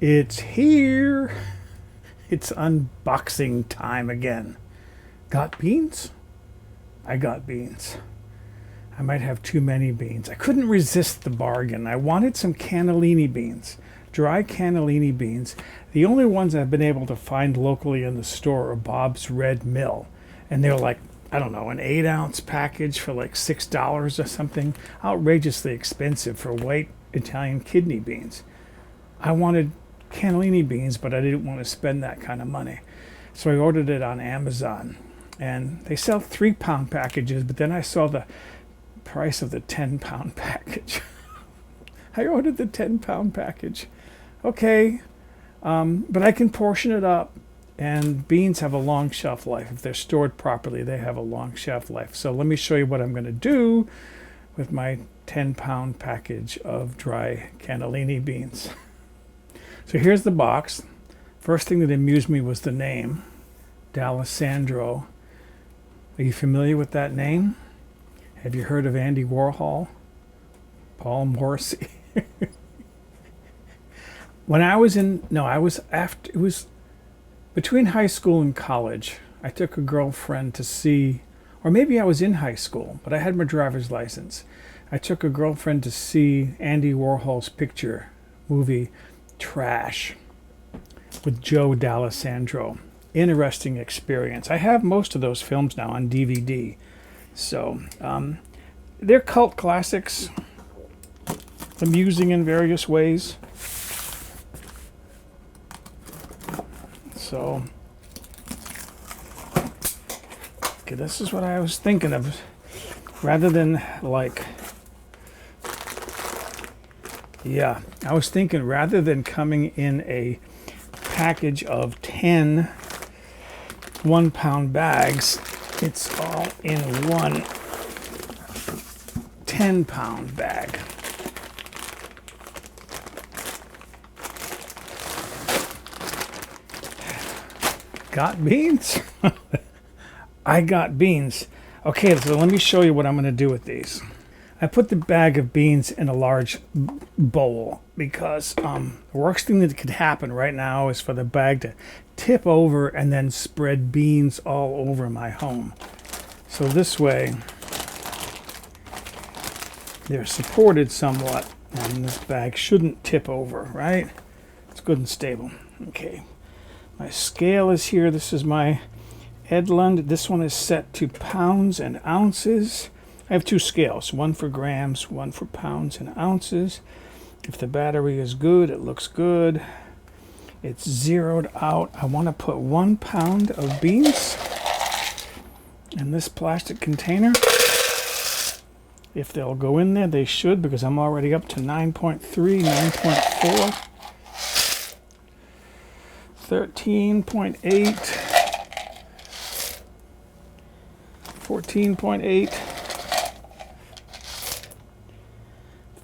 It's here. It's unboxing time again. Got beans? I got beans. I might have too many beans. I couldn't resist the bargain. I wanted some cannellini beans, dry cannellini beans. The only ones I've been able to find locally in the store are Bob's Red Mill. And they're like, I don't know, an 8-ounce package for like $6 or something. Outrageously expensive for white Italian kidney beans. I wanted cannellini beans, but I didn't want to spend that kind of money. So I ordered it on Amazon. And they sell 3-pound packages, but then I saw the price of the 10-pound package. I ordered the 10-pound package. Okay, but I can portion it up. And beans have a long shelf life. If they're stored properly, they have a long shelf life. So let me show you what I'm going to do with my 10-pound package of dry cannellini beans. So here's the box. First thing that amused me was the name, D'Alessandro. Are you familiar with that name? Have you heard of Andy Warhol? Paul Morrissey? When I was in, no, I was after, it was between high school and college. I took a girlfriend to see, or maybe I was in high school, but I had my driver's license. I took a girlfriend to see Andy Warhol's picture movie, Trash, with Joe D'Alessandro. Interesting experience. I have most of those films now on DVD. So they're cult classics, amusing in various ways. So, okay, this is what I was thinking of. Rather than like, yeah, I was thinking rather than coming in a package of 10 1-pound bags, it's all in one 10-pound bag. Got beans? I got beans. Okay, so let me show you what I'm going to do with these. I put the bag of beans in a large bowl because the worst thing that could happen right now is for the bag to tip over and then spread beans all over my home. So this way, they're supported somewhat, and this bag shouldn't tip over, right? It's good and stable. Okay. My scale is here. This is my Edlund. This one is set to pounds and ounces. I have 2 scales, one for grams, one for pounds and ounces. If the battery is good, it looks good. It's zeroed out. I want to put 1 pound of beans in this plastic container. If they'll go in there, they should, because I'm already up to 9.3, 9.4. 13.8, 14.8,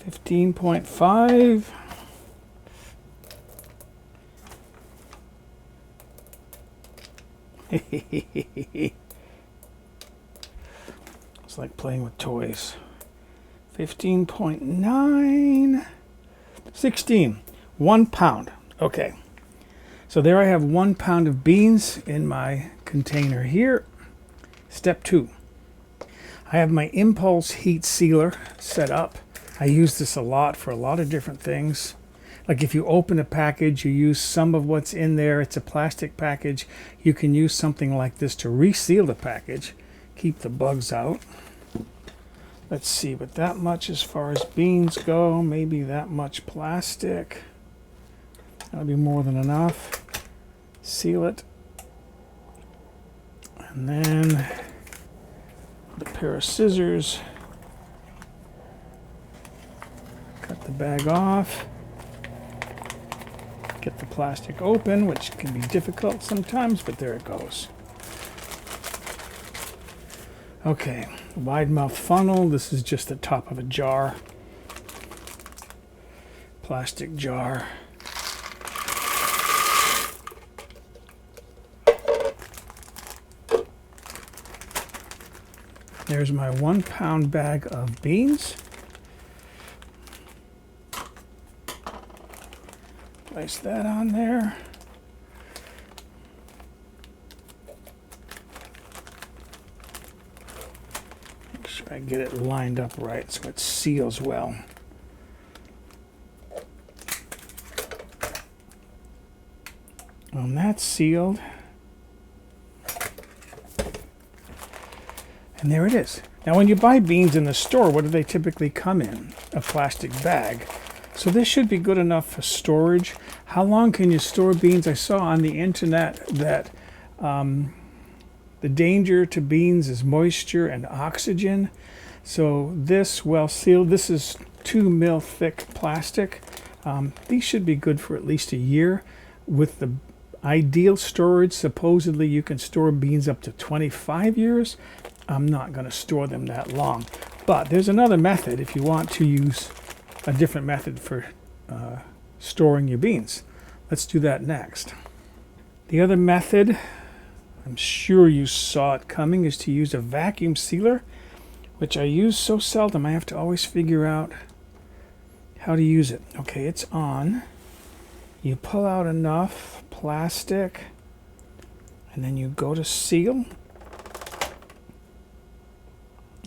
15.5, it's like playing with toys. 15.9, 16, 1 pound. Okay. So there I have 1 pound of beans in my container here. Step 2. I have my impulse heat sealer set up. I use this a lot for a lot of different things. Like if you open a package, you use some of what's in there. It's a plastic package. You can use something like this to reseal the package, keep the bugs out. Let's see, but that much as far as beans go, maybe that much plastic. That'll be more than enough. Seal it. And then with a pair of scissors, cut the bag off. Get the plastic open, which can be difficult sometimes, but there it goes. Okay, wide mouth funnel. This is just the top of a jar. Plastic jar. There's my 1 pound bag of beans. Place that on there. Make sure I get it lined up right so it seals well. When that's sealed, and there it is. Now when you buy beans in the store, what do they typically come in? A plastic bag. So this should be good enough for storage. How long can you store beans? I saw on the internet that the danger to beans is moisture and oxygen. So this, well sealed, this is 2 mil thick plastic. These should be good for at least a year. With the ideal storage, supposedly you can store beans up to 25 years. I'm not going to store them that long. But there's another method if you want to use a different method for storing your beans. Let's do that next. The other method, I'm sure you saw it coming, is to use a vacuum sealer, which I use so seldom I have to always figure out how to use it. Okay, it's on. You pull out enough plastic and then you go to seal.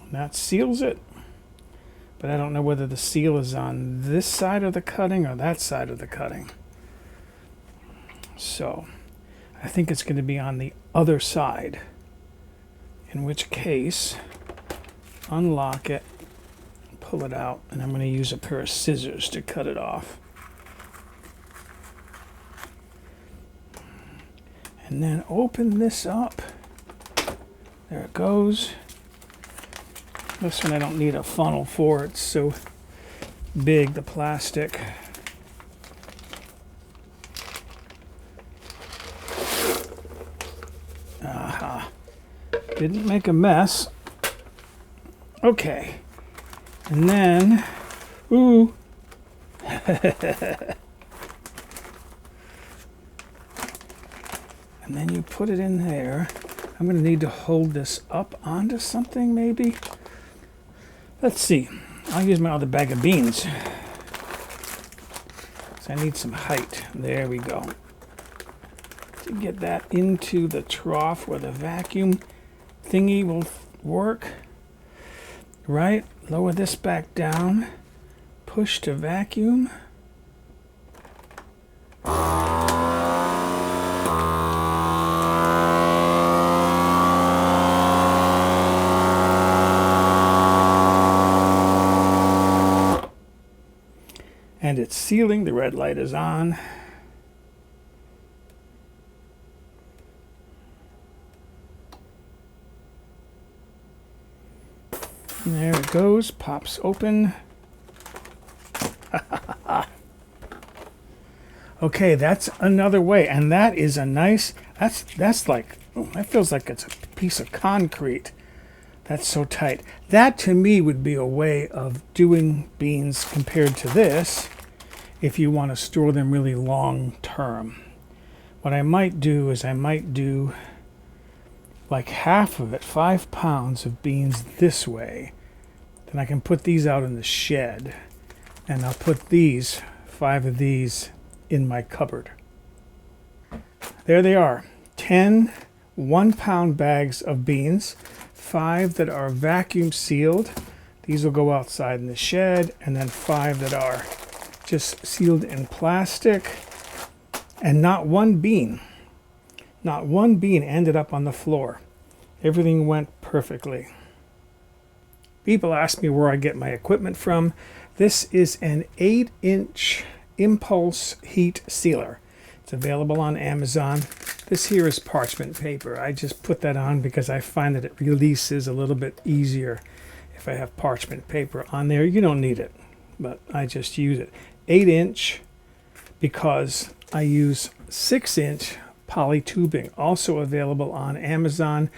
And that seals it. But I don't know whether the seal is on this side of the cutting or that side of the cutting. So I think it's going to be on the other side. In which case, unlock it, pull it out, and I'm going to use a pair of scissors to cut it off. And then open this up. There it goes. This one I don't need a funnel for, it's so big, the plastic. Aha. Didn't make a mess. Okay. And then, ooh. And then you put it in there. I'm going to need to hold this up onto something maybe. Let's see. I'll use my other bag of beans. So I need some height. There we go. To get that into the trough where the vacuum thingy will work. Right? Lower this back down. Push to vacuum. And it's sealing. The red light is on. And there it goes. Pops open. Okay, that's another way. And that is a nice, that's like, oh, that feels like it's a piece of concrete. That's so tight. That to me would be a way of doing beans compared to this if you want to store them really long term. What I might do is I might do like half of it, 5 pounds of beans this way. Then I can put these out in the shed and I'll put these, 5 of these, in my cupboard. There they are, 10 1-pound bags of beans. 5 that are vacuum sealed. These will go outside in the shed, and then 5 that are just sealed in plastic. And not one bean ended up on the floor. Everything went perfectly. People ask me where I get my equipment from. This is an 8-inch impulse heat sealer. It's available on Amazon. This here is parchment paper. I just put that on because I find that it releases a little bit easier if I have parchment paper on there. You don't need it, but I just use it. 8-inch because I use 6-inch poly tubing, also available on Amazon.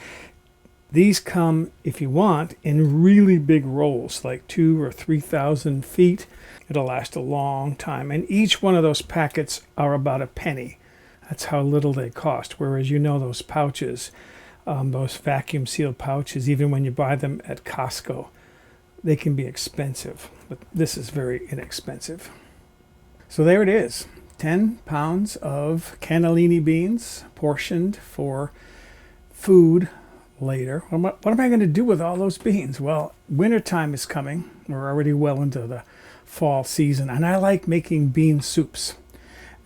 These come, if you want, in really big rolls, like 2,000 or 3,000 feet. It'll last a long time. And each one of those packets are about a penny. That's how little they cost. Whereas you know those pouches, those vacuum sealed pouches, even when you buy them at Costco, they can be expensive. But this is very inexpensive. So there it is. 10 pounds of cannellini beans portioned for food later. What am I going to do with all those beans? Well, wintertime is coming. We're already well into the fall season, and I like making bean soups.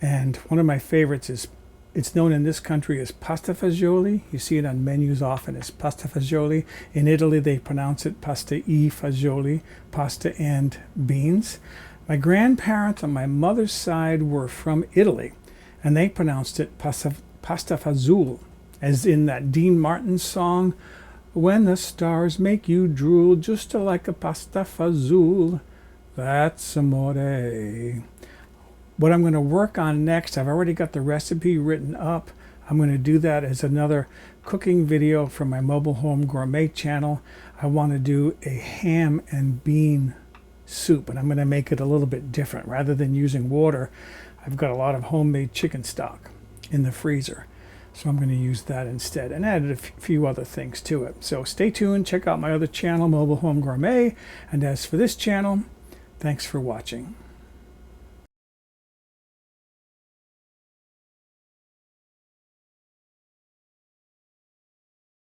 And one of my favorites is, it's known in this country as pasta fagioli. You see it on menus often as pasta fagioli. In Italy, they pronounce it pasta e fagioli, pasta and beans. My grandparents on my mother's side were from Italy, and they pronounced it pasta fazool, as in that Dean Martin song, "When the stars make you drool, just like a pasta fazool, that's amore." What I'm going to work on next, I've already got the recipe written up. I'm going to do that as another cooking video for my Mobile Home Gourmet channel. I want to do a ham and bean soup, and I'm going to make it a little bit different. Rather than using water, I've got a lot of homemade chicken stock in the freezer. So I'm going to use that instead, and added a few other things to it. So stay tuned, check out my other channel, Mobile Home Gourmet. And as for this channel, thanks for watching.